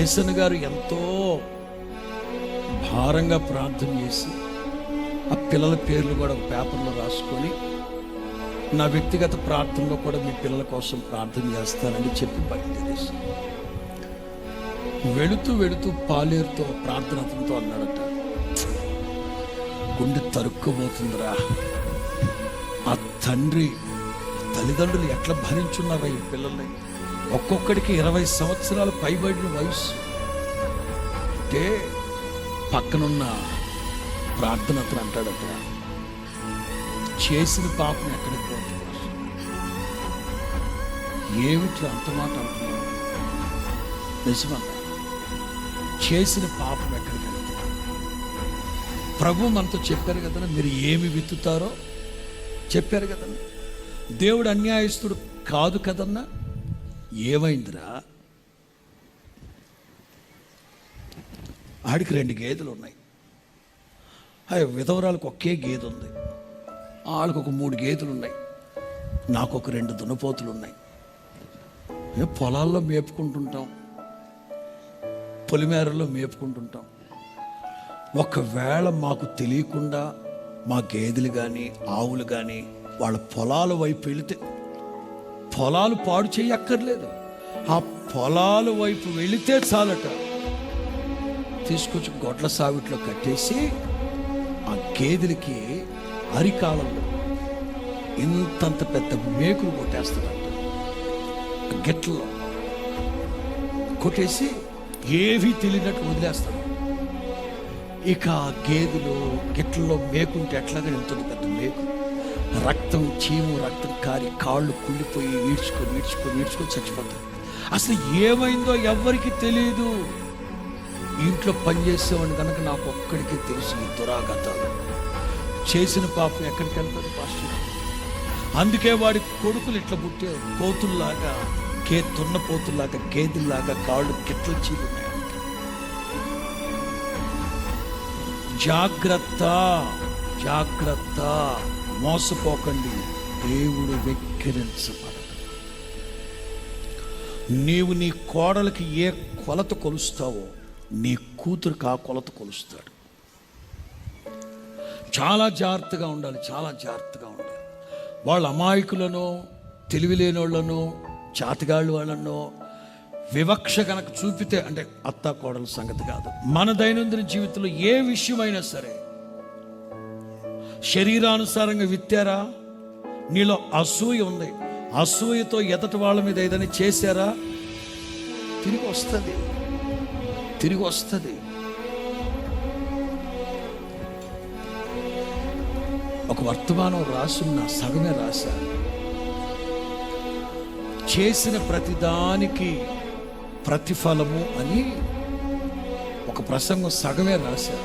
Jason గారు ఎంతో భారంగా ప్రార్థన చేసి ఆ పిల్లల పేర్లు కూడా ఒక పేపర్లో రాసుకొని, నా వ్యక్తిగత ప్రార్థనలో కూడా మీ పిల్లల కోసం ప్రార్థన చేస్తానని చెప్పి బయలుదేరేసి వెళుతూ వెళుతూ పాలేరుతో ప్రార్థన అతనితో అన్నాడట, గుండె తరుక్కుపోతుందిరా, ఆ తండ్రి తల్లిదండ్రులు ఎట్లా భరించున్నారా ఈ పిల్లల్ని, ఒక్కొక్కడికి 20 సంవత్సరాలు పైబడిన వయసు అంటే. పక్కనున్న ప్రార్థన అతను అంటాడట, చేసిన పాపం ఎక్కడికి పోతుంది, ఏమిట్లా అంత మాట అంటున్నావు, నిజమన్నా చేసిన పాపం ఎక్కడికి వెళ్తుంది. ప్రభు మనతో చెప్పారు కదన్నా, మీరు ఏమి విత్తుతారో చెప్పారు కదన్నా. దేవుడు అన్యాయస్తుడు కాదు కదన్నా. ఏమైందిరా, ఆడికి 2 గేదెలు ఉన్నాయి, విధవరాలకు ఒకే గేదె ఉంది, వాళ్ళకు ఒక 3 గేదెలు ఉన్నాయి, నాకు ఒక 2 దున్నపోతులు ఉన్నాయి. పొలాల్లో మేపుకుంటుంటాం, పొలిమేరల్లో మేపుకుంటుంటాం. ఒకవేళ మాకు తెలియకుండా మా గేదెలు కానీ ఆవులు కానీ వాళ్ళ పొలాల వైపు వెళితే, పొలాలు పాడు చేయక్కర్లేదు, ఆ పొలాల వైపు వెళితే చాలట, తీసుకొచ్చి గొడ్ల సావిట్లో కట్టేసి ఆ గేదెలకి అరికాలంలో ఇంతంత పెద్ద మేకులు కొట్టేస్తాడంట. గిట్లలో కొట్టేసి ఏవీ తెలియనట్టు వదిలేస్తాడు. ఇక ఆ గేదెలు గిట్లలో మేకుంటే ఎట్లాగా వెళ్తుంది పెద్ద మేకు, రక్తం చీము రక్తం కారి కాళ్ళు కుళ్ళిపోయి ఈడ్చుకొని చచ్చిపోతాయి. అసలు ఏమైందో ఎవ్వరికి తెలియదు. ఇంట్లో పనిచేసేవాడిని కనుక నాకు ఒక్కడికి తెలుసు ఈ దురాగతాలు. చేసిన పాపం ఎక్కడికి వెళ్తుంది పాస్టర్. అందుకే వాడి కొడుకులు ఇట్లా పుట్టే కోతుల్లాగా, దున్నపోతుల్లాగా, గేదెల్లాగా కాళ్ళు గిట్ల చీలున్నాయి. జాగ్రత్త జాగ్రత్త, మోసపోకండి, దేవుడు వెక్కిరించబడదు. నీవు నీ కోడలికి ఏ కొలత కొలుస్తావో నీ కూతురికి ఆ కొలత కొలుస్తాడు. చాలా జాగ్రత్తగా ఉండాలి, చాలా జాగ్రత్తగా ఉండాలి. వాళ్ళ అమాయకులను, తెలివి లేని వాళ్ళను, చాతిగాళ్ళు వాళ్ళను వివక్ష కనుక చూపితే, అంటే అత్త కోడల సంగతి కాదు, మన దైనందిన జీవితంలో ఏ విషయమైనా సరే శరీరానుసారంగా విత్తారా, నీలో అసూయ ఉంది, అసూయతో ఎదటి వాళ్ళ మీద ఏదైనా చేశారా, తిరిగి వస్తుంది. ఒక వర్తమానం రాసున్న సగమే రాశా, చేసిన ప్రతిదానికి ప్రతిఫలము అని ఒక ప్రసంగం సగమే రాశా.